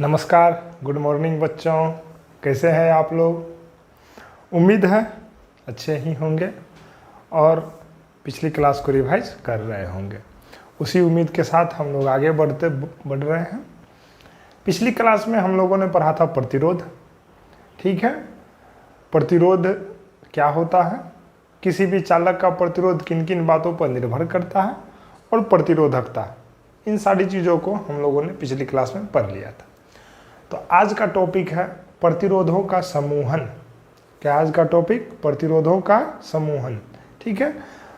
नमस्कार, good morning बच्चों। कैसे हैं आप लोग? उम्मीद है अच्छे ही होंगे और पिछली क्लास को रिवाइज कर रहे होंगे। उसी उम्मीद के साथ हम लोग आगे बढ़ रहे हैं। पिछली क्लास में हम लोगों ने पढ़ा था प्रतिरोध। ठीक है, प्रतिरोध क्या होता है, किसी भी चालक का प्रतिरोध किन किन बातों पर निर्भर करता है और प्रतिरोधकता, इन सारी चीज़ों को हम लोगों ने पिछली क्लास में पढ़ लिया था। तो आज का टॉपिक है प्रतिरोधों का समूहन। क्या आज का टॉपिक? प्रतिरोधों का समूहन। ठीक है,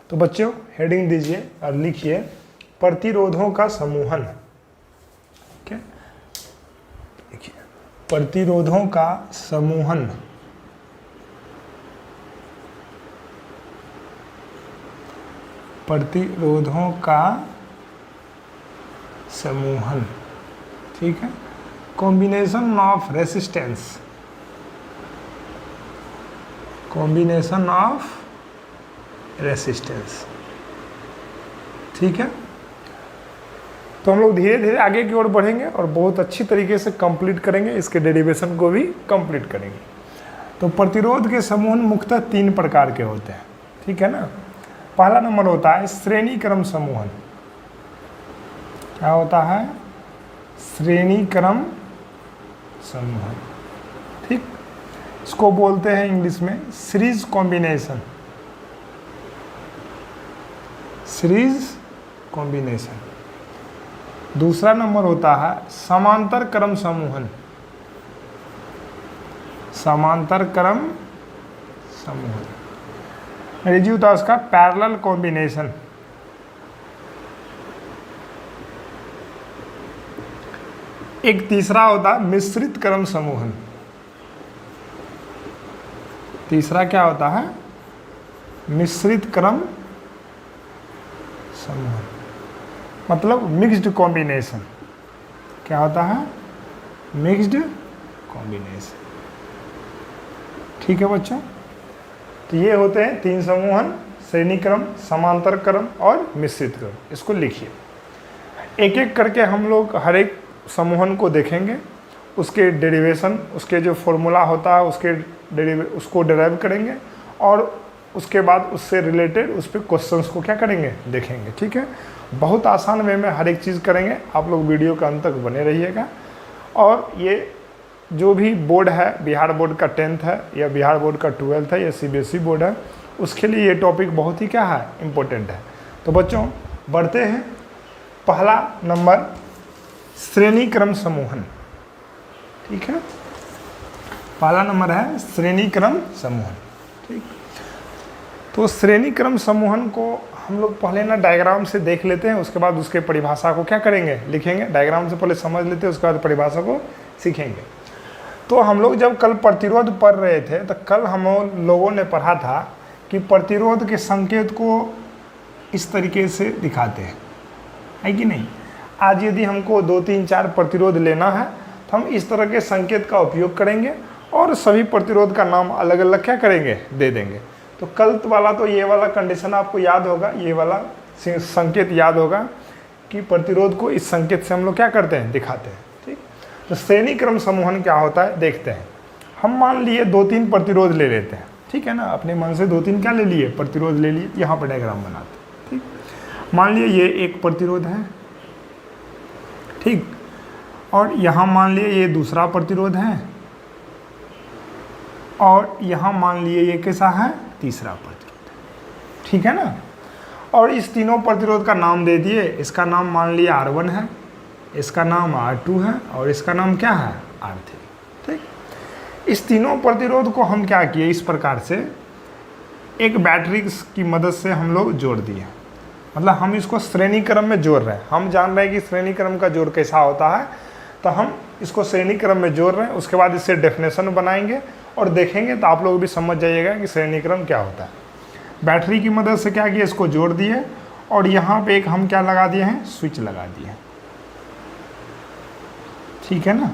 तो बच्चों हेडिंग दीजिए और लिखिए प्रतिरोधों का समूहन। ठीक है, देखिए प्रतिरोधों का समूहन। प्रतिरोधों का समूहन। ठीक है, combination of resistance, combination of resistance. ठीक है, तो हम लोग धीरे धीरे आगे की ओर बढ़ेंगे और बहुत अच्छी तरीके से कंप्लीट करेंगे, इसके डेरिवेशन को भी कंप्लीट करेंगे। तो प्रतिरोध के समूहन मुख्यतः 3 प्रकार के होते हैं। ठीक है ना। पहला नंबर होता है श्रेणी क्रम समूहन। क्या होता है? श्रेणी क्रम समूहन। ठीक, इसको बोलते हैं इंग्लिश में सीरीज कॉम्बिनेशन। Series combination. दूसरा नंबर होता है समांतर क्रम समूहन। समांतर क्रम समूहन। अंग्रेजी होता है उसका पैरेलल कॉम्बिनेशन। एक तीसरा होता है मिश्रित क्रम समूहन। तीसरा क्या होता है? मिश्रित क्रम समूहन, मतलब मिक्स्ड कॉम्बिनेशन। क्या होता है? Mixed combination. ठीक है बच्चों, तो ये होते हैं 3 समूहन, श्रेणी क्रम, समांतर क्रम और मिश्रित क्रम। इसको लिखिए, एक एक करके हम लोग हर एक समूहन को देखेंगे, उसके डेरिवेशन, उसके जो फॉर्मूला होता है उसको डेराइव करेंगे और उसके बाद उससे रिलेटेड उस पर क्वेश्चंस को क्या करेंगे, देखेंगे। ठीक है, बहुत आसान वे में हर एक चीज़ करेंगे। आप लोग वीडियो के अंत तक बने रहिएगा। और ये जो भी बोर्ड है, बिहार बोर्ड का 10th है या बिहार बोर्ड का 12th है या CBSE बोर्ड है, उसके लिए ये टॉपिक बहुत ही क्या है, इम्पोर्टेंट है। तो बच्चों बढ़ते हैं। पहला नंबर श्रेणी क्रम समूहन। ठीक है, पहला नंबर है श्रेणी क्रम समूहन। ठीक, तो श्रेणी क्रम समूहन को हम लोग पहले ना डायग्राम से देख लेते हैं, उसके बाद उसके परिभाषा को क्या करेंगे, लिखेंगे। डायग्राम से पहले समझ लेते हैं, उसके बाद परिभाषा को सीखेंगे। तो हम लोग जब कल प्रतिरोध पढ़ रहे थे तो कल हम लोगों ने पढ़ा था कि प्रतिरोध के संकेत को इस तरीके से दिखाते हैं, है कि नहीं। आज यदि हमको 2, 3, 4 प्रतिरोध लेना है तो हम इस तरह के संकेत का उपयोग करेंगे और सभी प्रतिरोध का नाम अलग अलग क्या करेंगे, दे देंगे। तो कल वाला तो ये वाला कंडीशन आपको याद होगा, ये वाला संकेत याद होगा कि प्रतिरोध को इस संकेत से हम लोग क्या करते हैं, दिखाते हैं। ठीक, तो श्रेणी क्रम समूहन क्या होता है देखते हैं। हम मान लिए 2-3 प्रतिरोध ले लेते हैं। ठीक है ना, अपने मन से 2-3 क्या ले लिए, प्रतिरोध ले लिए। यहाँ पर डायग्राम बनाते हैं। ठीक, मान लिए ये एक प्रतिरोध है। ठीक, और यहाँ मान लिए ये दूसरा प्रतिरोध है और यहाँ मान लिए ये कैसा है, तीसरा प्रतिरोध। ठीक है ना, और इस तीनों प्रतिरोध का नाम दे दिए। इसका नाम मान लिया R1 है, इसका नाम R2 है और इसका नाम क्या है, R3। ठीक, इस तीनों प्रतिरोध को हम क्या किए, इस प्रकार से एक बैटरी की मदद से हम लोग जोड़ दिए। मतलब हम इसको श्रेणी क्रम में जोड़ रहे हैं। हम जान रहे हैं कि श्रेणी क्रम का जोड़ कैसा होता है, तो हम इसको श्रेणी क्रम में जोड़ रहे हैं। उसके बाद इससे डेफिनेशन बनाएंगे और देखेंगे, तो आप लोग भी समझ जाइएगा कि श्रेणी क्रम क्या होता है। बैटरी की मदद से क्या किया, इसको जोड़ दिए और यहाँ पे एक हम क्या लगा दिए हैं, स्विच लगा दिए हैं। ठीक है ना,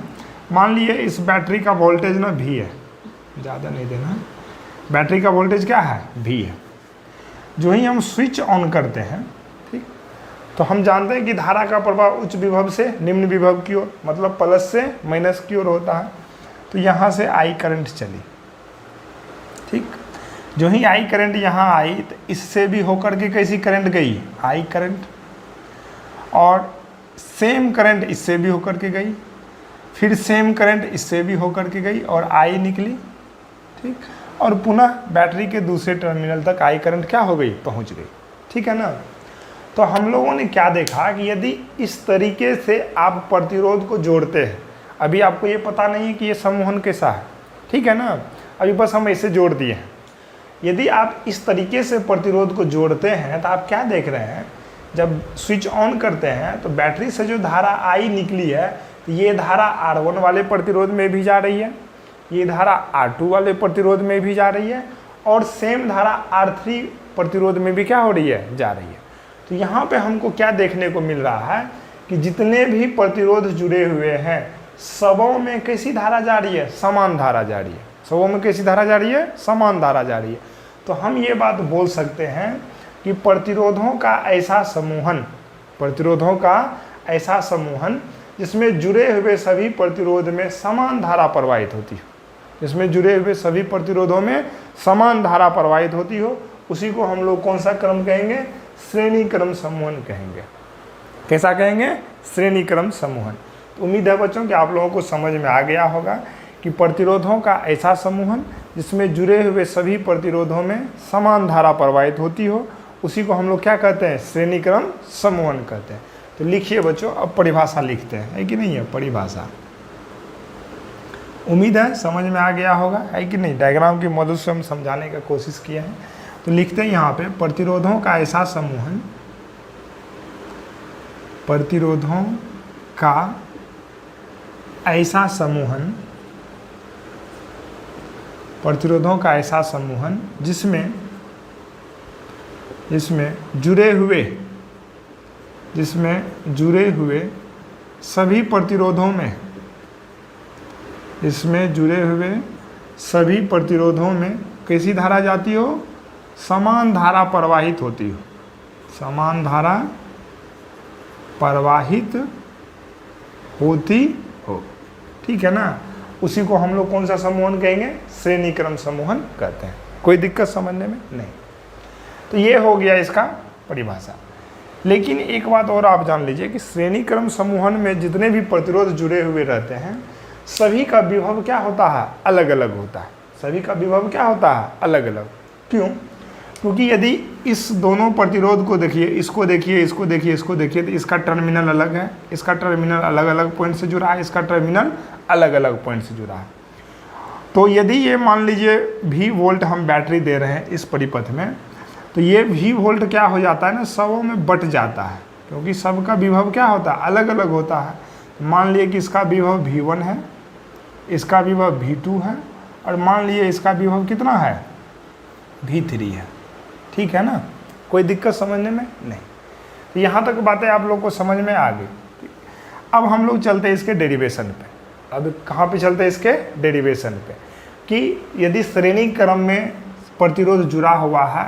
मान लिए इस बैटरी का वोल्टेज ना V है, ज़्यादा नहीं देना है। बैटरी का वोल्टेज क्या है, V है। जो ही हम स्विच ऑन करते हैं, ठीक, तो हम जानते हैं कि धारा का प्रवाह उच्च विभव से निम्न विभव की ओर, मतलब प्लस से माइनस की ओर होता है। तो यहाँ से आई करंट चली, ठीक। जो ही आई करंट यहाँ आई तो इससे भी होकर के कैसी करंट गई, आई करंट, और सेम करंट इससे भी होकर के गई, फिर सेम करंट इससे भी होकर के गई और आई निकली, ठीक। और पुनः बैटरी के दूसरे टर्मिनल तक आई करंट क्या हो गई, पहुंच गई, ठीक है ना। तो हम लोगों ने क्या देखा कि यदि इस तरीके से आप प्रतिरोध को जोड़ते हैं, अभी आपको ये पता नहीं है कि ये सम्मोहन कैसा है, ठीक है ना, अभी बस हम ऐसे जोड़ दिए हैं। यदि आप इस तरीके से प्रतिरोध को जोड़ते हैं तो आप क्या देख रहे हैं, जब स्विच ऑन करते हैं तो बैटरी से जो धारा आई निकली है, तो ये धारा R1 वाले प्रतिरोध में भी जा रही है, ये धारा R2 वाले प्रतिरोध में भी जा रही है, और सेम धारा R3 प्रतिरोध में भी क्या हो रही है, जा रही है। तो यहाँ पे हमको क्या देखने को मिल रहा है कि जितने भी प्रतिरोध जुड़े हुए हैं सबों में कैसी धारा जा रही है, समान धारा जा रही है। सबों में कैसी धारा जा रही है, समान धारा जा रही है। तो हम ये बात बोल सकते हैं कि प्रतिरोधों का ऐसा समूहन, प्रतिरोधों का ऐसा समूहन जिसमें जुड़े हुए सभी प्रतिरोध में समान धारा प्रवाहित होती हो, जिसमें जुड़े हुए सभी प्रतिरोधों में समान धारा प्रवाहित होती हो, उसी को हम लोग कौन सा क्रम कहेंगे, श्रेणी क्रम समूहन कहेंगे। कैसा कहेंगे, श्रेणी क्रम समूहन। तो उम्मीद है बच्चों कि आप लोगों को समझ में आ गया होगा कि प्रतिरोधों का ऐसा समूहन जिसमें जुड़े हुए सभी प्रतिरोधों में समान धारा प्रवाहित होती हो, उसी को हम लोग क्या कहते हैं, श्रेणी क्रम समूहन कहते हैं। तो लिखिए बच्चों, अब परिभाषा लिखते हैं, है कि नहीं है परिभाषा। उम्मीद है समझ में आ गया होगा, है कि नहीं। डायग्राम की मदद से हम समझाने का कोशिश किए हैं। तो लिखते हैं यहाँ पे, प्रतिरोधों का ऐसा समूहन, प्रतिरोधों का ऐसा समूहन, प्रतिरोधों का ऐसा समूहन जिसमें जुड़े हुए सभी प्रतिरोधों में, इसमें जुड़े हुए सभी प्रतिरोधों में कैसी धारा जाती हो, समान धारा प्रवाहित होती हो, समान धारा प्रवाहित होती हो, ठीक है ना। उसी को हम लोग कौन सा समूहन कहेंगे, श्रेणी क्रम समूहन कहते हैं। कोई दिक्कत समझने में नहीं। तो ये हो गया इसका परिभाषा। लेकिन एक बात और आप जान लीजिए कि श्रेणी क्रम समूहन में जितने भी प्रतिरोध जुड़े हुए रहते हैं सभी का विभव क्या होता है, अलग अलग होता है। सभी का विभव क्या होता है, अलग अलग। क्यों? क्योंकि यदि इस दोनों प्रतिरोध को देखिए, इसको देखिए, इसको देखिए, इसको देखिए, तो इसका टर्मिनल अलग है, इसका टर्मिनल अलग अलग पॉइंट से जुड़ा है, इसका टर्मिनल अलग अलग पॉइंट से जुड़ा है। तो यदि ये मान लीजिए V वोल्ट हम बैटरी दे रहे हैं इस परिपथ में, तो ये V वोल्ट क्या हो जाता है ना, सबों में बट जाता है, क्योंकि सबका विभव क्या होता है, अलग अलग होता है। मान लिए कि इसका विभव V1 है, इसका विभव V2 है, और मान लिए इसका विभव कितना है, V3 है, ठीक है ना। कोई दिक्कत समझने में नहीं। तो यहाँ तक बातें आप लोग को समझ में आ गई। अब हम लोग चलते हैं इसके डेरिवेशन पे। अब कहाँ पे चलते हैं, इसके डेरिवेशन पे, कि यदि श्रेणी क्रम में प्रतिरोध जुड़ा हुआ है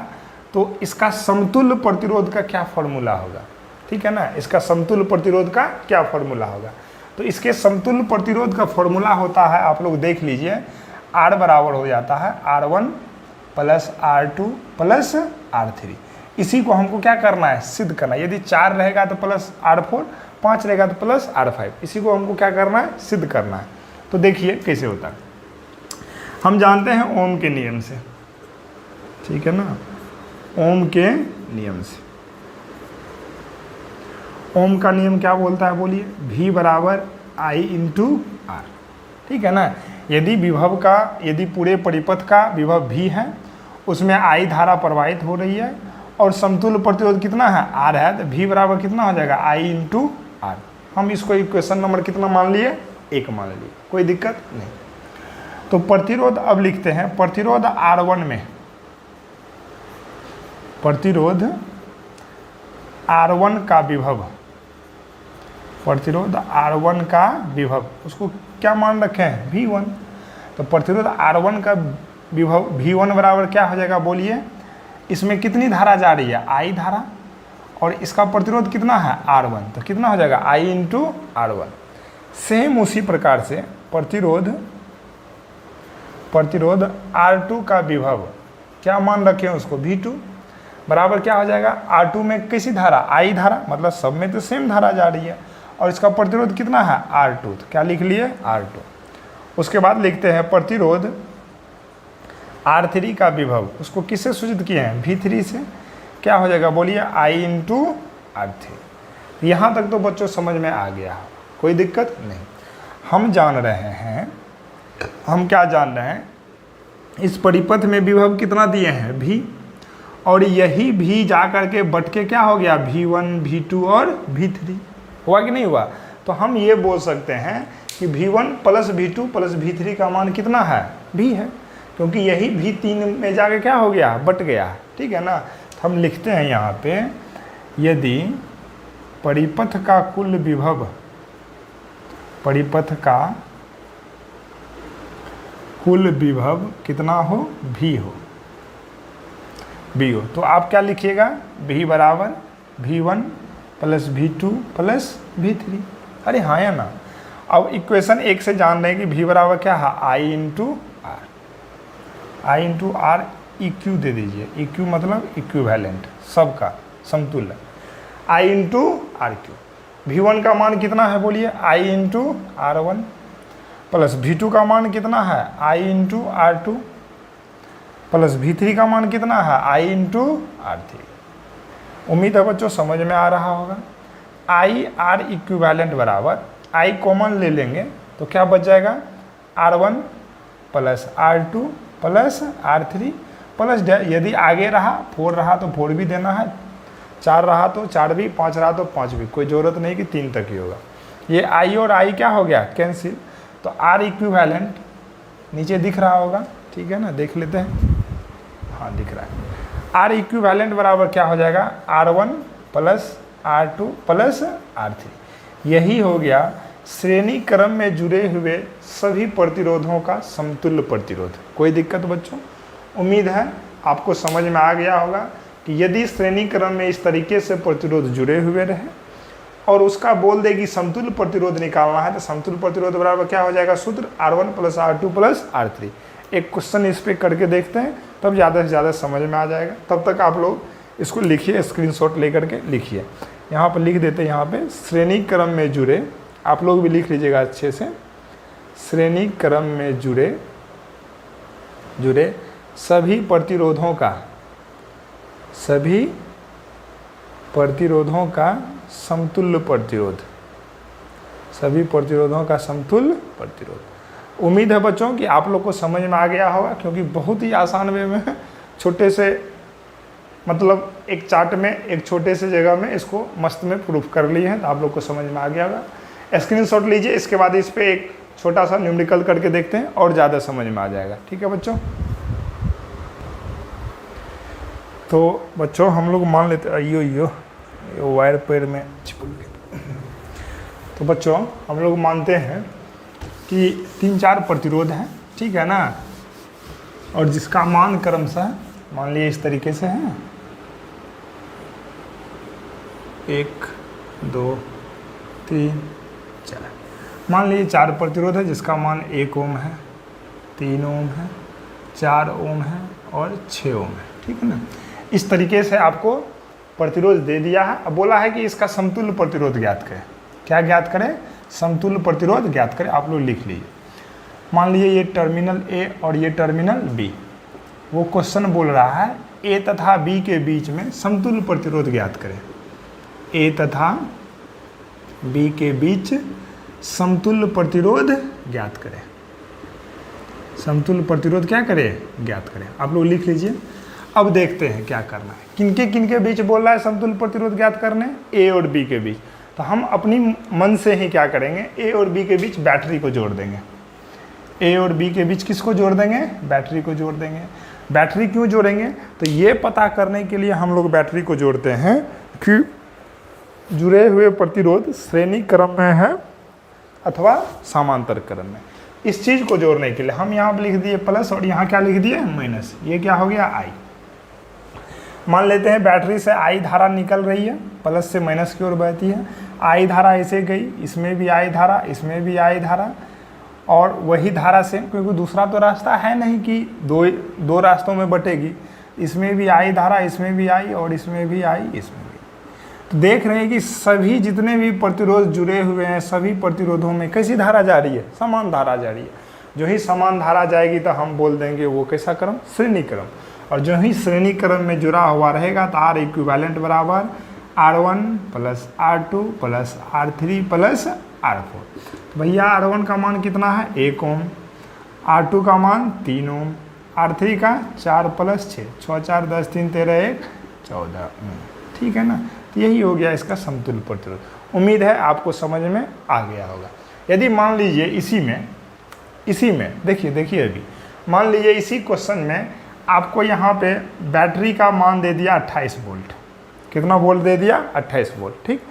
तो इसका समतुल्य प्रतिरोध का क्या फॉर्मूला होगा, ठीक है ना। इसका समतुल्य प्रतिरोध का क्या फॉर्मूला होगा, तो इसके समतुल्य प्रतिरोध का फॉर्मूला होता है, आप लोग देख लीजिए, R बराबर हो जाता है R1 plus R2 plus R3। इसी को हमको क्या करना है, सिद्ध करना है। यदि 4 रहेगा तो प्लस R4, 5 रहेगा तो प्लस R5। इसी को हमको क्या करना है, सिद्ध करना है। तो देखिए कैसे होता है। हम जानते हैं ओम के नियम से, ठीक है ना, ओम के नियम से। ओम का नियम क्या बोलता है, बोलिए, V बराबर I इंटू R, ठीक है ना। यदि विभव का, यदि पूरे परिपथ का विभव V है, उसमें I धारा प्रवाहित हो रही है और समतुल्य प्रतिरोध कितना है, R है, तो V बराबर कितना हो जाएगा, I इंटू R। हम इसको इक्वेशन नंबर कितना मान लिए, 1 मान लिए। कोई दिक्कत नहीं। तो प्रतिरोध अब लिखते हैं, प्रतिरोध R1 में, प्रतिरोध R1 का विभव, प्रतिरोध R1 का विभव, उसको क्या मान रखे हैं, V1। तो प्रतिरोध R1 का विभव V1 बराबर क्या हो जाएगा, बोलिए, इसमें कितनी धारा जा रही है, I धारा, और इसका प्रतिरोध कितना है R1, तो कितना हो जाएगा I इंटू R1। सेम उसी प्रकार से प्रतिरोध R2 का विभव क्या मान रखें उसको V2 बराबर क्या हो जाएगा R2 में कैसी धारा I धारा, मतलब सब में तो सेम धारा जा रही है, और इसका प्रतिरोध कितना है R2, तो क्या लिख लिए R2। उसके बाद लिखते हैं प्रतिरोध R3 का विभव, उसको किससे सूचित किए हैं V3 से, क्या हो जाएगा बोलिए I इंटू R3। यहाँ तक तो बच्चों समझ में आ गया, कोई दिक्कत नहीं। हम जान रहे हैं, हम क्या जान रहे हैं, इस परिपथ में विभव कितना दिए हैं V, और यही V जा करके बट के क्या हो गया V1 V2 और V3, हुआ कि नहीं हुआ। तो हम ये बोल सकते हैं कि V1 plus V2 plus V3 का मान कितना है V है, क्योंकि यही V3 में जाके क्या हो गया बट गया, ठीक है ना। तो हम लिखते हैं यहाँ पे, यदि परिपथ का कुल विभव, परिपथ का कुल विभव कितना हो V हो, V हो, तो आप क्या लिखिएगा V बराबर V1 plus V2 plus V3। अरे हाँ या ना। अब इक्वेशन 1 से जान रहे हैं कि V बराबर क्या है I into R, I into R EQ दे दीजिए, EQ मतलब इक्विवेलेंट, सबका समतुल्य, I इंटू RQ। V1 का मान कितना है बोलिए I into R1 plus V2 का मान कितना है I into R2 plus V3 का मान कितना है I इंटू R3। उम्मीद है बच्चों समझ में आ रहा होगा। I R इक्विवेलेंट बराबर I कॉमन ले लेंगे तो क्या बच जाएगा R1 plus R2 plus R3 plus, यदि आगे रहा 4 रहा तो 4 भी देना है, 4 रहा तो 4 भी, 5 रहा तो 5 भी, कोई ज़रूरत नहीं कि 3 तक ही होगा। ये I और I क्या हो गया कैंसिल, तो R इक्विवेलेंट नीचे दिख रहा होगा, ठीक है ना, देख लेते हैं, हाँ दिख रहा है। R इक्विवेलेंट बराबर क्या हो जाएगा R1 plus R2 plus R3। यही हो गया श्रेणी क्रम में जुड़े हुए सभी प्रतिरोधों का समतुल्य प्रतिरोध। कोई दिक्कत बच्चों, उम्मीद है आपको समझ में आ गया होगा कि यदि श्रेणी क्रम में इस तरीके से प्रतिरोध जुड़े हुए रहे और उसका बोल दे कि समतुल्य प्रतिरोध निकालना है, तो समतुल्य प्रतिरोध बराबर क्या हो जाएगा सूत्र R1 plus R2 plus R3। एक क्वेश्चन इस पर करके देखते हैं, तब ज़्यादा से ज़्यादा समझ में आ जाएगा। तब तक आप लोग इसको लिखिए, स्क्रीनशॉट लेकर के लिखिए। यहाँ पर लिख देते हैं, यहाँ पे श्रेणी क्रम में जुड़े, आप लोग भी लिख लीजिएगा अच्छे से, श्रेणी क्रम में जुड़े सभी प्रतिरोधों का समतुल्य प्रतिरोध, सभी प्रतिरोधों का समतुल्य प्रतिरोध। उम्मीद है बच्चों कि आप लोग को समझ में आ गया होगा, क्योंकि बहुत ही आसान वे में छोटे से, मतलब एक चार्ट में एक छोटे से जगह में इसको मस्त में प्रूफ कर लिए हैं, तो आप लोग को समझ में आ गया होगा। स्क्रीनशॉट लीजिए, इसके बाद इस पर एक छोटा सा न्यूमेरिकल करके देखते हैं और ज़्यादा समझ में आ जाएगा, ठीक है बच्चों। तो बच्चों हम लोग मान लेते, यो वायर पैर में चिपक गया। तो बच्चों हम लोग मानते हैं कि 3-4 प्रतिरोध हैं, ठीक है ना, और जिसका मान क्रमशः मान लिए इस तरीके से है 1 2 3 4। मान लीजिए 4 प्रतिरोध है जिसका मान 1 ओम है, 3 ओम है, 4 ओम है और 6 ओम है, ठीक है ना। इस तरीके से आपको प्रतिरोध दे दिया है। अब बोला है कि इसका समतुल्य प्रतिरोध ज्ञात करें। क्या ज्ञात करें? समतुल्य प्रतिरोध ज्ञात करें। आप लोग लिख लीजिए। मान लीजिए ये टर्मिनल ए और ये टर्मिनल बी, वो क्वेश्चन बोल रहा है ए तथा बी के बीच में समतुल्य प्रतिरोध ज्ञात करें। ए तथा बी के बीच समतुल्य प्रतिरोध ज्ञात करें। समतुल्य प्रतिरोध क्या करें? ज्ञात करें। आप लोग लिख लीजिए। अब देखते हैं क्या करना है। किनके बीच बोल रहा है समतुल्य प्रतिरोध ज्ञात करने? ए और बी के बीच। तो हम अपनी मन से ही क्या करेंगे, ए और बी के बीच बैटरी को जोड़ देंगे। ए और बी के बीच किसको जोड़ देंगे? बैटरी को जोड़ देंगे। बैटरी क्यों जोड़ेंगे? तो ये पता करने के लिए हम लोग बैटरी को जोड़ते हैं कि जुड़े हुए प्रतिरोध श्रेणी क्रम में है अथवा समांतर क्रम में। इस चीज़ को जोड़ने के लिए हम यहाँ पर लिख दिए प्लस और यहाँ क्या लिख दिए? माइनस। ये क्या हो गया? आई। मान लेते हैं बैटरी से आई धारा निकल रही है, प्लस से माइनस की ओर बहती है। आई धारा ऐसे गई, इसमें भी आई धारा, इसमें भी आई धारा, और वही धारा से, क्योंकि दूसरा तो रास्ता है नहीं कि दो रास्तों में बटेगी, इसमें भी आई धारा, इसमें भी आई, और इसमें भी आई, इसमें भी। तो देख रहे हैं कि सभी जितने भी प्रतिरोध जुड़े हुए हैं, सभी प्रतिरोधों में कैसी धारा जा रही है? समान धारा जा रही है। जो ही समान धारा जाएगी तो हम बोल देंगे वो कैसा क्रम? श्रेणी क्रम। और जो ही श्रेणी क्रम में जुड़ा हुआ रहेगा तो R इक्विवेलेंट बराबर R1 plus R2 plus R3 plus R4। तो भैया R1 का मान कितना है? 1 ओम, R2 का मान 3 ओम, R3 का 4 प्लस 6, 6 4 10 3 13 1 14 ओम। ठीक है ना? तो यही हो गया इसका समतुल्य प्रतिरोध। उम्मीद है आपको समझ में आ गया होगा। यदि मान लीजिए इसी में देखिए अभी मान लीजिए इसी क्वेश्चन में आपको यहाँ पे बैटरी का मान दे दिया 28 वोल्ट। कितना वोल्ट दे दिया? 28 वोल्ट। ठीक,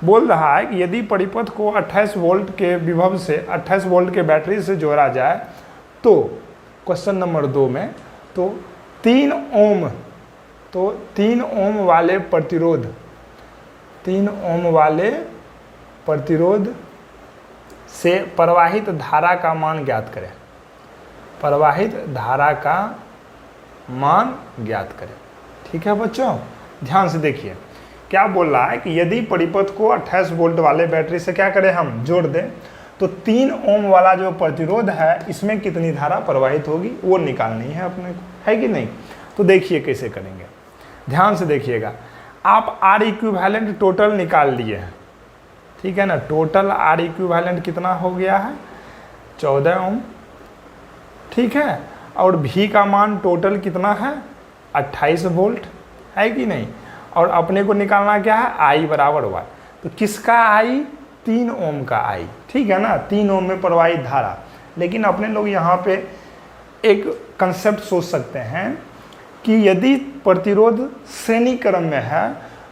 बोल रहा है कि यदि परिपथ को 28 वोल्ट के विभव से 28 वोल्ट के बैटरी से जोड़ा जाए तो क्वेश्चन नंबर 2 में तो 3 ओम वाले प्रतिरोध से प्रवाहित धारा का मान ज्ञात करें। प्रवाहित धारा का मान ज्ञात करें। ठीक है बच्चों, ध्यान से देखिए क्या बोल रहा है कि यदि परिपथ को 28 वोल्ट वाले बैटरी से क्या करें, हम जोड़ दें, तो 3 ओम वाला जो प्रतिरोध है इसमें कितनी धारा प्रवाहित होगी वो निकालनी है अपने को, है कि नहीं? तो देखिए कैसे करेंगे, ध्यान से देखिएगा। आप R इक्विवेलेंट टोटल निकाल लिए हैं, ठीक है ना? टोटल R इक्विवेलेंट कितना हो गया है? 14 ओम। ठीक है, और V का मान टोटल कितना है? 28 वोल्ट, है कि नहीं? और अपने को निकालना क्या है? I बराबर Y। तो किसका I? 3 ओम का I। ठीक है ना? 3 ओम में प्रवाहित धारा। लेकिन अपने लोग यहाँ पे एक कंसेप्ट सोच सकते हैं कि यदि प्रतिरोध श्रेणी क्रम में है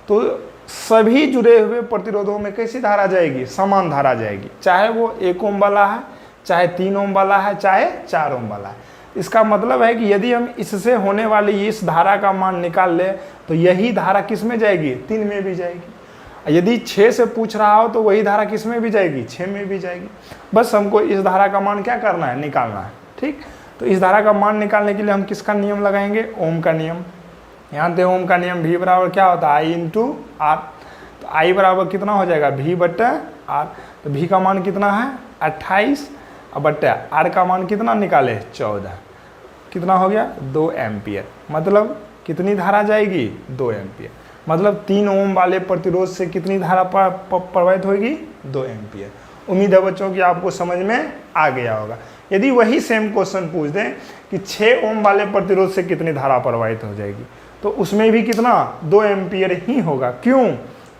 तो सभी जुड़े हुए प्रतिरोधों में कैसी धारा जाएगी? समान धारा जाएगी, चाहे वो 1 ओम वाला है, चाहे 3 ओम वाला है, चाहे 4 ओम वाला है। इसका मतलब है कि यदि हम इससे होने वाली इस धारा का मान निकाल ले तो यही धारा किस में जाएगी? 3 में भी जाएगी। यदि 6 से पूछ रहा हो तो वही धारा किस में भी जाएगी? 6 में भी जाएगी। बस हमको इस धारा का मान क्या करना है? निकालना है। ठीक, तो इस धारा का मान निकालने के लिए हम किसका नियम लगाएंगे? ओम का नियम। यहाँ पे ओम का नियम V बराबर क्या होता है? I into R। तो I बराबर कितना हो जाएगा? V बट्टा R। तो V का मान कितना है? 28 और बट्टा R का मान कितना निकाले? 14। कितना हो गया? 2 एम्पियर। मतलब कितनी धारा जाएगी? 2 एम्पियर। मतलब 3 ओम वाले प्रतिरोध से कितनी धारा प्रवाहित होगी? 2 एम्पियर। उम्मीद है बच्चों कि आपको समझ में आ गया होगा। यदि वही सेम क्वेश्चन पूछ दें कि 6 ओम वाले प्रतिरोध से कितनी धारा प्रवाहित हो जाएगी तो उसमें भी कितना? 2 एम्पियर ही होगा। क्यों?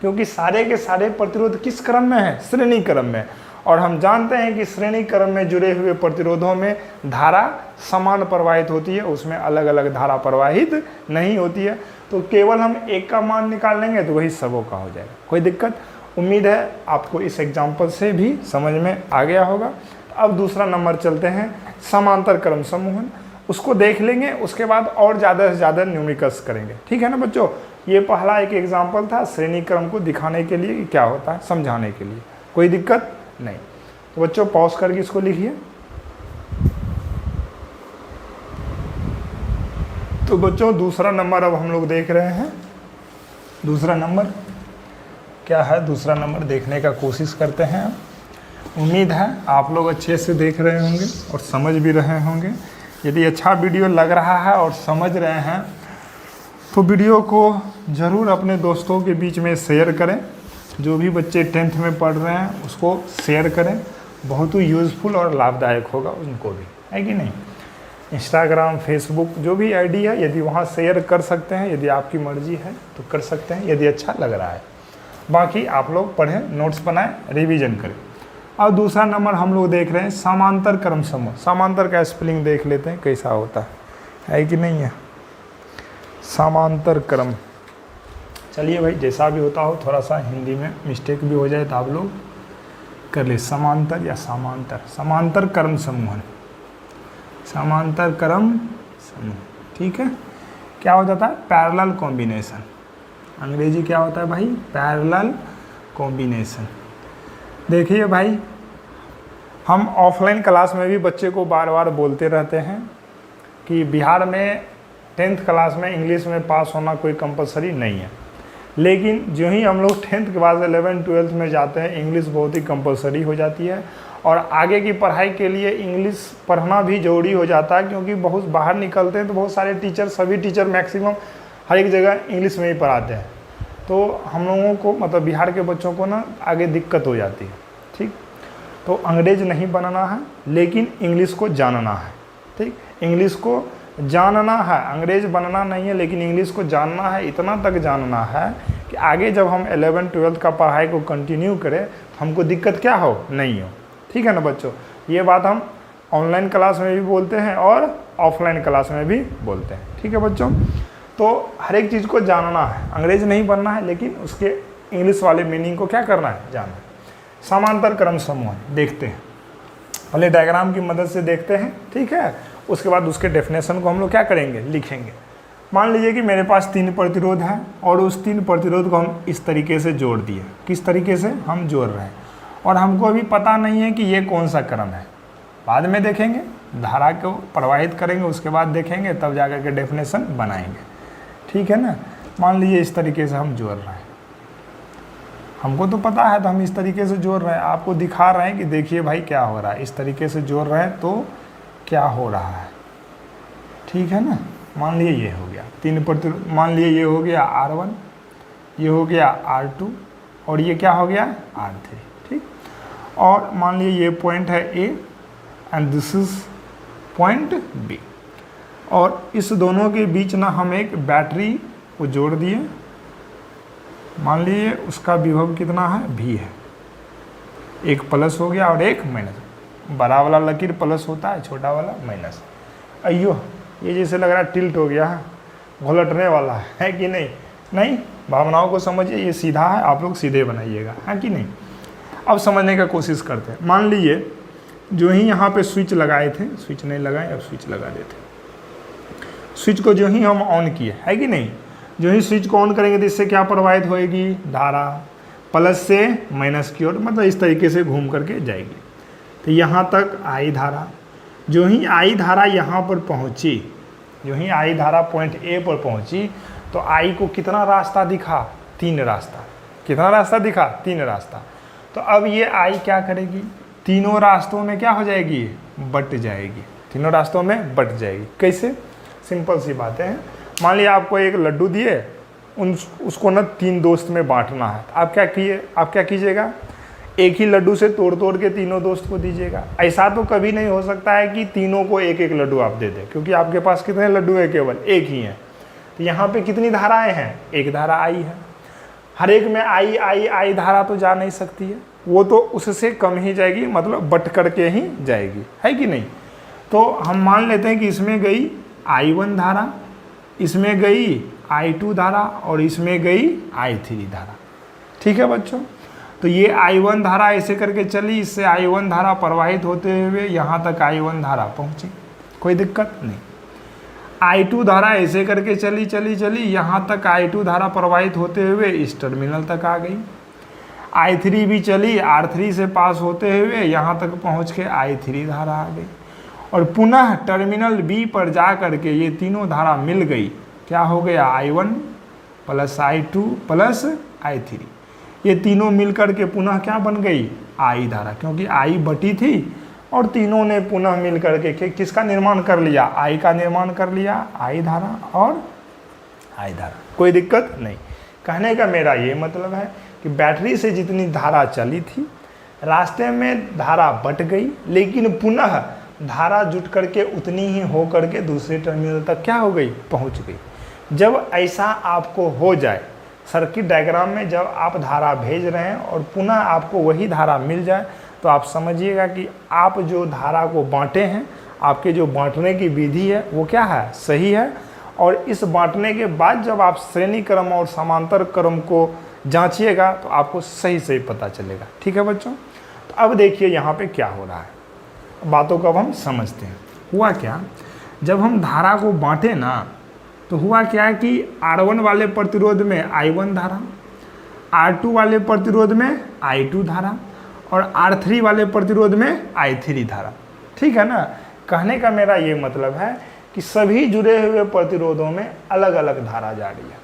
क्योंकि सारे के सारे प्रतिरोध किस क्रम में है? श्रेणी क्रम में। और हम जानते हैं कि श्रेणी क्रम में जुड़े हुए प्रतिरोधों में धारा समान प्रवाहित होती है, उसमें अलग अलग धारा प्रवाहित नहीं होती है। तो केवल हम एक का मान निकाल लेंगे तो वही सबों का हो जाएगा। कोई दिक्कत? उम्मीद है आपको इस एग्जाम्पल से भी समझ में आ गया होगा। अब दूसरा नंबर चलते हैं, समांतर क्रम समूहन। उसको देख लेंगे, उसके बाद और ज़्यादा से ज़्यादा न्यूमेरिकल्स करेंगे। ठीक है ना बच्चों? ये पहला एक एग्जाम्पल था श्रेणी क्रम को दिखाने के लिए कि क्या होता है, समझाने के लिए। कोई दिक्कत नहीं। तो बच्चों पॉज करके इसको लिखिए। तो बच्चों दूसरा नंबर अब हम लोग देख रहे हैं। दूसरा नंबर क्या है? दूसरा नंबर देखने का कोशिश करते हैं। उम्मीद है आप लोग अच्छे से देख रहे होंगे और समझ भी रहे होंगे। यदि अच्छा वीडियो लग रहा है और समझ रहे हैं तो वीडियो को ज़रूर अपने दोस्तों के बीच में शेयर करें। जो भी बच्चे 10th में पढ़ रहे हैं उसको शेयर करें, बहुत ही यूज़फुल और लाभदायक होगा उनको भी, है कि नहीं? इंस्टाग्राम, फेसबुक जो भी आईडी है, यदि वहाँ शेयर कर सकते हैं, यदि आपकी मर्ज़ी है तो कर सकते हैं, यदि अच्छा लग रहा है। बाकी आप लोग पढ़ें, नोट्स बनाएं, रिवीजन करें। अब दूसरा नंबर हम लोग देख रहे हैं समांतर क्रम समूह। समांतर का स्पेलिंग देख लेते हैं कैसा होता है कि नहीं है? समांतर क्रम। चलिए भाई, जैसा भी होता हो, थोड़ा सा हिंदी में मिस्टेक भी हो जाए तो आप लोग कर ले। समांतर या समांतर, समांतर क्रम समूहन, समांतर क्रम समूह। ठीक है, क्या हो जाता है, पैरेलल कॉम्बिनेशन। अंग्रेजी क्या होता है भाई, पैरेलल कॉम्बिनेशन। देखिए भाई, हम ऑफलाइन क्लास में भी बच्चे को बार बार बोलते रहते हैं कि बिहार में 10th क्लास में इंग्लिश में पास होना कोई कंपलसरी नहीं है, लेकिन जो ही हम लोग 10th के बाद 11th 12th में जाते हैं, इंग्लिश बहुत ही कंपलसरी हो जाती है और आगे की पढ़ाई के लिए इंग्लिश पढ़ना भी ज़रूरी हो जाता है, क्योंकि बहुत बाहर निकलते हैं तो बहुत सारे टीचर, सभी टीचर मैक्सिमम हर एक जगह इंग्लिश में ही पढ़ाते हैं, तो हम लोगों को मतलब बिहार के बच्चों को ना आगे दिक्कत हो जाती है। ठीक, तो अंग्रेज नहीं बनना है लेकिन इंग्लिश को जानना है। ठीक, इंग्लिश को जानना है, अंग्रेज बनना नहीं है लेकिन इंग्लिश को जानना है, इतना तक जानना है कि आगे जब हम 11th 12th का पढ़ाई को कंटिन्यू करें तो हमको दिक्कत क्या हो, नहीं हो। ठीक है ना बच्चों, ये बात हम ऑनलाइन क्लास में भी बोलते हैं और ऑफलाइन क्लास में भी बोलते हैं। ठीक है बच्चों, तो हर एक चीज़ को जानना है, अंग्रेज नहीं बनना है लेकिन उसके इंग्लिश वाले मीनिंग को क्या करना है, जानना है। समांतर क्रम समूह देखते हैं, पहले डायग्राम की मदद से देखते हैं। ठीक है, उसके बाद उसके डेफिनेशन को हम लोग क्या करेंगे, लिखेंगे। मान लीजिए कि मेरे पास 3 प्रतिरोध हैं और उस 3 प्रतिरोध को हम इस तरीके से जोड़ दिए। किस तरीके से हम जोड़ रहे हैं, और हमको अभी पता नहीं है कि ये कौन सा क्रम है, बाद में देखेंगे, धारा को प्रवाहित करेंगे उसके बाद देखेंगे, तब जाकर के डेफिनेशन बनाएंगे। ठीक है ना, मान लीजिए इस तरीके से हम जोड़ रहे हैं, हमको तो पता है तो हम इस तरीके से जोड़ रहे हैं, आपको दिखा रहे हैं कि देखिए भाई क्या हो रहा है, इस तरीके से जोड़ रहे हैं तो क्या हो रहा है। ठीक है ना, मान लिए ये हो गया 3 प्रतिरोध, मान लिए ये हो गया R1, ये हो गया R2 और ये क्या हो गया R3। ठीक, और मान लिए ये पॉइंट है A and this is point B, और इस दोनों के बीच ना हम एक बैटरी को जोड़ दिए। मान लीजिए उसका विभव कितना है, V है, एक प्लस हो गया और एक माइनस। बड़ा वाला लकीर प्लस होता है, छोटा वाला माइनस। अयो, ये जैसे लग रहा है टिल्ट हो गया है, घोलटने वाला है कि नहीं, नहीं, भावनाओं को समझिए, ये सीधा है, आप लोग सीधे बनाइएगा, है कि नहीं। अब समझने का कोशिश करते हैं। मान लीजिए जो ही यहाँ पे स्विच लगाए थे, स्विच नहीं लगाए, अब स्विच लगा देते। स्विच को जो ही हम ऑन किए, है कि नहीं, जो ही स्विच को ऑन करेंगे तो इससे क्या प्रवाहित होएगी, धारा प्लस से माइनस की ओर, मतलब इस तरीके से घूम करके जाएगी। तो यहाँ तक आई धारा, जो ही आई धारा यहाँ पर पहुँची, जो ही आई धारा पॉइंट ए पर पहुँची तो आई को कितना रास्ता दिखा, 3 रास्ता। कितना रास्ता दिखा, 3 रास्ता। तो अब ये आई क्या करेगी, तीनों रास्तों में क्या हो जाएगी, बट जाएगी, तीनों रास्तों में बट जाएगी। कैसे, सिंपल सी बातें हैं। मान लिया आपको एक लड्डू दिए, उसको ना 3 दोस्त में बांटना है, आप क्या कीजिएगा, एक ही लड्डू से तोड़ तोड़ के तीनों दोस्त को दीजिएगा। ऐसा तो कभी नहीं हो सकता है कि तीनों को एक एक लड्डू आप दे दें, क्योंकि आपके पास कितने लड्डू है, केवल एक ही है। तो यहाँ पे कितनी धाराएं हैं, एक धारा आई है, हर एक में आई आई आई धारा तो जा नहीं सकती है, वो तो उससे कम ही जाएगी, मतलब बट करके ही जाएगी, है कि नहीं। तो हम मान लेते हैं कि इसमें गई I1 धारा, इसमें गई I2 धारा और इसमें गई I3 धारा। ठीक है बच्चों, तो ये I1 धारा ऐसे करके चली, इससे I1 धारा प्रवाहित होते हुए यहाँ तक I1 धारा पहुँची, कोई दिक्कत नहीं। I2 धारा ऐसे करके चली चली चली, यहाँ तक I2 धारा प्रवाहित होते हुए इस टर्मिनल तक आ गई। I3 भी चली, R3 से पास होते हुए यहाँ तक पहुँच के I3 धारा आ गई, और पुनः टर्मिनल B पर जा करके ये तीनों धारा मिल गई, क्या हो गया, I1 plus I2 plus I3, ये तीनों मिल करके पुनः क्या बन गई, I धारा, क्योंकि I बटी थी और तीनों ने पुनः मिल करके किसका निर्माण कर लिया, I का निर्माण कर लिया, I धारा और I धारा, कोई दिक्कत नहीं। कहने का मेरा ये मतलब है कि बैटरी से जितनी धारा चली थी, रास्ते में धारा बट गई, लेकिन पुनः धारा जुट करके उतनी ही हो करके दूसरे टर्मिनल तक क्या हो गई, पहुंच गई। जब ऐसा आपको हो जाए, सर्किट डायग्राम में जब आप धारा भेज रहे हैं और पुनः आपको वही धारा मिल जाए, तो आप समझिएगा कि आप जो धारा को बांटे हैं, आपके जो बांटने की विधि है वो क्या है, सही है। और इस बांटने के बाद जब आप श्रेणी क्रम और समांतर क्रम को जांचिएगा तो आपको सही सही पता चलेगा। ठीक है बच्चों, तो अब देखिए यहाँ पे क्या हो रहा है, बातों को अब हम समझते हैं। हुआ क्या, जब हम धारा को बांटे ना, तो हुआ क्या कि R1 वाले प्रतिरोध में I1 धारा, R2 वाले प्रतिरोध में I2 धारा और R3 वाले प्रतिरोध में I3 धारा। ठीक है ना। कहने का मेरा ये मतलब है कि सभी जुड़े हुए प्रतिरोधों में अलग अलग धारा जा रही है।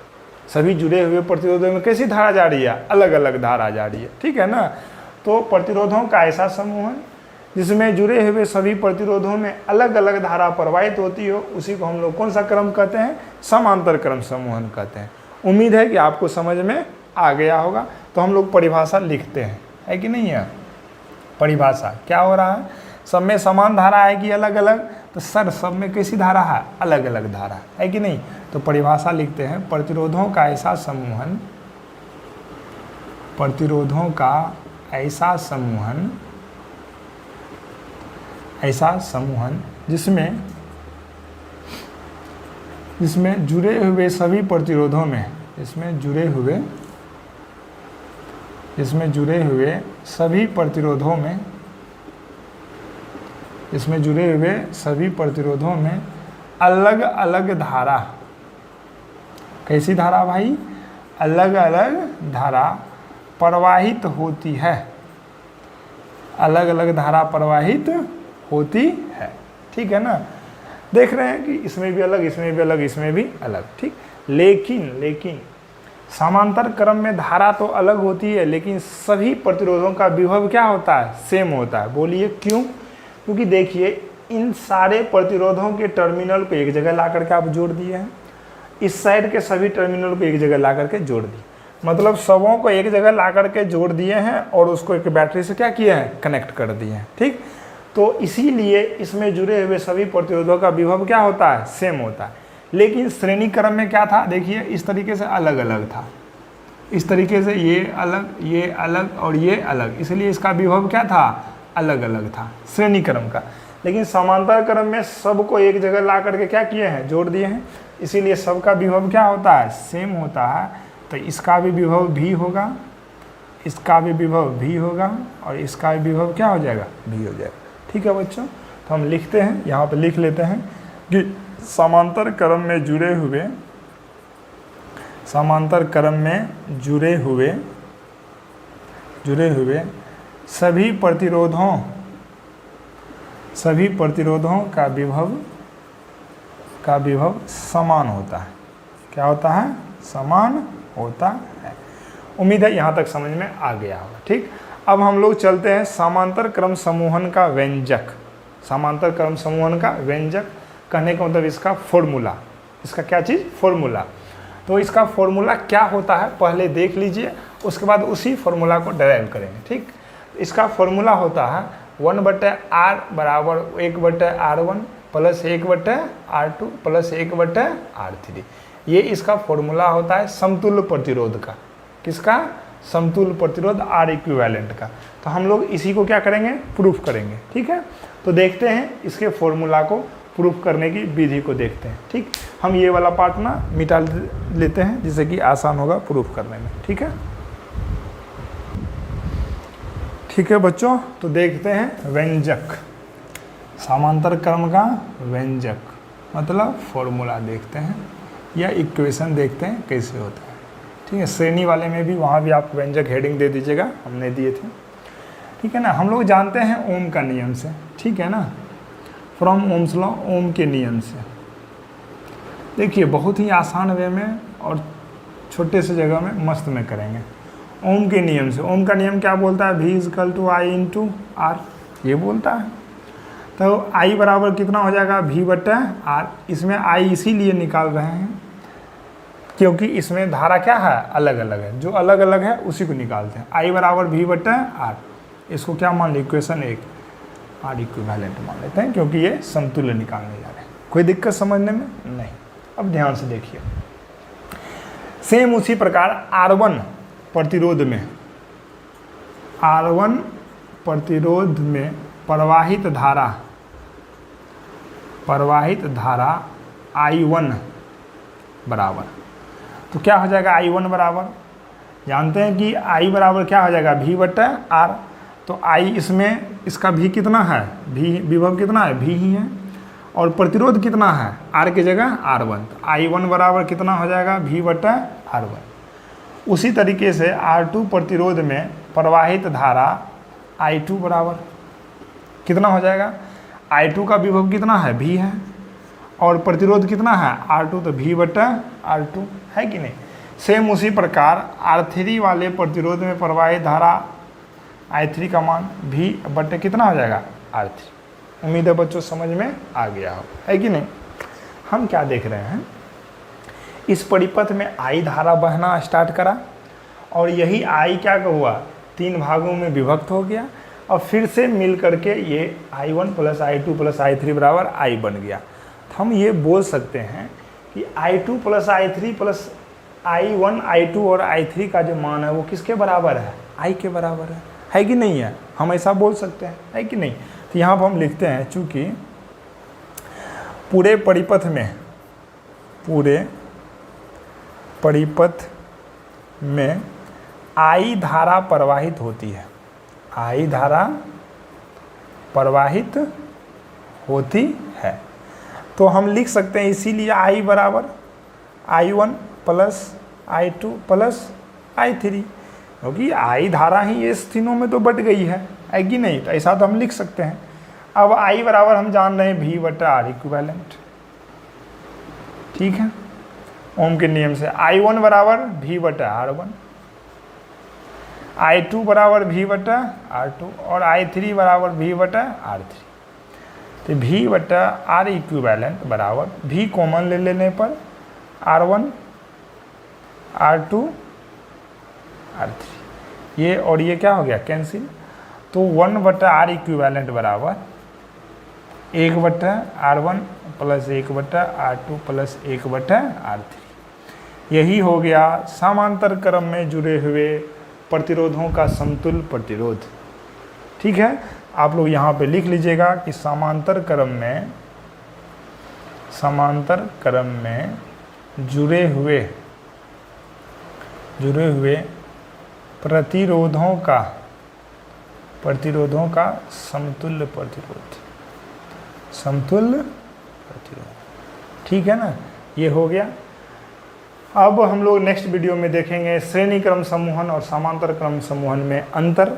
सभी जुड़े हुए प्रतिरोधों में कैसी धारा जा रही है? अलग अलग धारा जा रही है। ठीक है ना। तो प्रतिरोधों का ऐसा समूह है जिसमें जुड़े हुए सभी प्रतिरोधों में अलग अलग धारा प्रवाहित होती हो, उसी को हम लोग कौन सा क्रम कहते हैं? समांतर क्रम समूहन कहते हैं। उम्मीद है कि आपको समझ में आ गया होगा। तो हम लोग परिभाषा लिखते हैं, है कि नहीं है? परिभाषा क्या हो रहा है? सब में समान धारा है कि अलग अलग? तो सर सब में कैसी धारा है? अलग अलग धारा है कि नहीं? तो परिभाषा लिखते हैं, प्रतिरोधों का ऐसा समूहन, प्रतिरोधों का ऐसा समूहन, ऐसा समूहन जिसमें जुड़े हुए सभी प्रतिरोधों में, इसमें जुड़े हुए सभी प्रतिरोधों में, इसमें जुड़े हुए सभी प्रतिरोधों में अलग अलग धारा, कैसी धारा भाई? अलग अलग धारा प्रवाहित होती है, अलग अलग धारा प्रवाहित होती है। ठीक है ना। देख रहे हैं कि इसमें भी अलग, इसमें भी अलग, इसमें भी अलग। ठीक। लेकिन समांतर क्रम में धारा तो अलग होती है, लेकिन सभी प्रतिरोधों का विभव क्या होता है? सेम होता है। बोलिए क्यों? क्योंकि देखिए इन सारे प्रतिरोधों के टर्मिनल को एक जगह ला करके आप जोड़ दिए हैं, इस साइड के सभी टर्मिनल को एक जगह ला करके जोड़ दिए, मतलब सबों को एक जगह ला करके जोड़ दिए हैं और उसको एक बैटरी से क्या किए हैं? कनेक्ट कर दिए हैं। ठीक। तो इसीलिए इसमें जुड़े हुए सभी प्रतिरोधों का विभव क्या होता है? सेम होता है। लेकिन श्रेणी क्रम में क्या था? देखिए इस तरीके से अलग अलग था, इस तरीके से ये अलग और ये अलग, इसलिए इसका विभव क्या था? अलग अलग था श्रेणी क्रम का। लेकिन समांतर क्रम में सबको एक जगह ला करके क्या किए हैं? जोड़ दिए हैं, इसीलिए सबका विभव क्या होता है? सेम होता है। तो इसका भी विभव भी होगा, इसका भी विभव भी होगा और इसका भी विभव क्या हो जाएगा? भी हो जाएगा। ठीक है बच्चों। तो हम लिखते हैं, यहाँ पे लिख लेते हैं कि समांतर क्रम में जुड़े हुए, समांतर क्रम में जुड़े हुए सभी प्रतिरोधों का विभव समान होता है। क्या होता है? समान होता है। उम्मीद है यहाँ तक समझ में आ गया होगा। ठीक। अब हम लोग चलते हैं समांतर क्रम समूहन का व्यंजक। समांतर क्रम समूहन का व्यंजक कहने का मतलब इसका फॉर्मूला, इसका क्या चीज़? फॉर्मूला। तो इसका फॉर्मूला क्या होता है पहले देख लीजिए, उसके बाद उसी फॉर्मूला को डराइव करेंगे। ठीक। इसका फॉर्मूला होता है 1/r बराबर 1/r1 plus 1/r2 plus 1/r3। ये इसका फॉर्मूला होता है समतुल्य प्रतिरोध का। किसका? समतुल्य प्रतिरोध R इक्विवेलेंट का। तो हम लोग इसी को क्या करेंगे? प्रूफ करेंगे। ठीक है। तो देखते हैं इसके फॉर्मूला को प्रूफ करने की विधि को देखते हैं। ठीक। हम ये वाला पार्ट ना मिटा लेते हैं जिससे कि आसान होगा प्रूफ करने में। ठीक है। ठीक है बच्चों। तो देखते हैं व्यंजक, समांतर क्रम का व्यंजक मतलब फॉर्मूला देखते हैं या इक्वेशन देखते हैं कैसे होता है। ठीक है। श्रेणी वाले में भी वहाँ भी आप व्यंजक हेडिंग दे दीजिएगा, हमने दिए थे। ठीक है ना। हम लोग जानते हैं ओम का नियम से। ठीक है ना। फ्रॉम ओम्स लॉ, ओम के नियम से। देखिए बहुत ही आसान वे में और छोटे से जगह में मस्त में करेंगे। ओम के नियम से, ओम का नियम क्या बोलता है? V = I × R, ये बोलता है। तो I बराबर कितना हो जाएगा? V/R। इसमें I इसीलिए निकाल रहे हैं क्योंकि इसमें धारा क्या है? अलग अलग है। जो अलग अलग है उसी को निकालते हैं। I बराबर V/R। इसको क्या मान ली? इक्वेशन 1 R इक्विवेलेंट मान लेते हैं क्योंकि ये समतुल्य निकालने जा रहे हैं। कोई दिक्कत समझने में नहीं। अब ध्यान से देखिए, सेम उसी प्रकार R1 प्रतिरोध में, R1 प्रतिरोध में प्रवाहित धारा I1 बराबर, तो क्या हो जाएगा? I1 बराबर जानते हैं कि I बराबर क्या हो जाएगा? V/R। तो I इसमें इसका भी कितना है? भी विभव कितना है? भी ही है। और प्रतिरोध कितना है, आर की जगह R1, तो I1 बराबर कितना हो जाएगा, V/R1। उसी तरीके से R2 प्रतिरोध में प्रवाहित धारा I2 बराबर कितना हो जाएगा, I2 का विभव कितना है, V है, और प्रतिरोध कितना है, R2, तो V/R2 है कि नहीं। सेम उसी प्रकार R3 वाले प्रतिरोध में प्रवाहित धारा I3 का मान V/ कितना हो जाएगा, R3। उम्मीद है बच्चों समझ में आ गया हो, है कि नहीं। हम क्या देख रहे हैं, इस परिपथ में I धारा बहना स्टार्ट करा और यही I क्या हुआ, 3 भागों में विभक्त हो गया और फिर से मिल करके ये I1 + I2 + I3 बराबर I बन गया। तो हम ये बोल सकते हैं कि I2 + I3 + I1 I2 और I3 का जो मान है वो किसके बराबर है, I के बराबर है कि नहीं है। हम ऐसा बोल सकते हैं, है कि नहीं। तो यहाँ पर हम लिखते हैं, चूँकि पूरे परिपथ में I धारा प्रवाहित होती है, I धारा प्रवाहित होती है, तो हम लिख सकते हैं इसीलिए I बराबर I1 + I2 + I3, क्योंकि I धारा ही इस तीनों में तो बट गई है कि नहीं। तो ऐसा तो हम लिख सकते हैं। अब I बराबर हम जान रहे हैं V/R इक्विवेलेंट, ठीक है, ओम के नियम से। I1 बराबर V/R1, I2 बराबर V/R2 और I3 बराबर V/R3। तो V/R इक्विवेलेंट बराबर V कॉमन ले लेने पर R1 R2 R3, ये और ये क्या हो गया, कैंसिल। तो 1/R इक्विवेलेंट बराबर 1/R1 + 1/R2 + 1/R3। यही हो गया समांतर क्रम में जुड़े हुए प्रतिरोधों का समतुल्य प्रतिरोध। ठीक है, आप लोग यहाँ पे लिख लीजिएगा कि समांतर क्रम में जुड़े हुए प्रतिरोधों का समतुल्य प्रतिरोध। ठीक है ना, ये हो गया। अब हम लोग नेक्स्ट वीडियो में देखेंगे श्रेणी क्रम समूहन और समांतर क्रम समूहन में अंतर।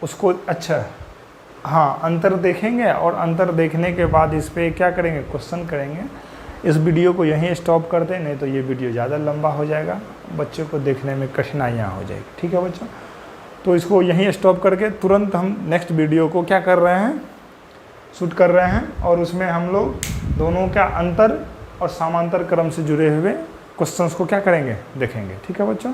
उसको अच्छा, हाँ, अंतर देखेंगे और अंतर देखने के बाद इस पर क्या करेंगे, क्वेश्चन करेंगे। इस वीडियो को यहीं स्टॉप कर दें, नहीं तो ये वीडियो ज़्यादा लंबा हो जाएगा, बच्चों को देखने में कठिनाइयाँ हो जाएगी। ठीक है बच्चों, तो इसको यहीं स्टॉप करके तुरंत हम नेक्स्ट वीडियो को क्या कर रहे हैं, शूट कर रहे हैं, और उसमें हम लोग दोनों का अंतर और समांतर क्रम से जुड़े हुए क्वेश्चंस को क्या करेंगे, देखेंगे। ठीक है बच्चों।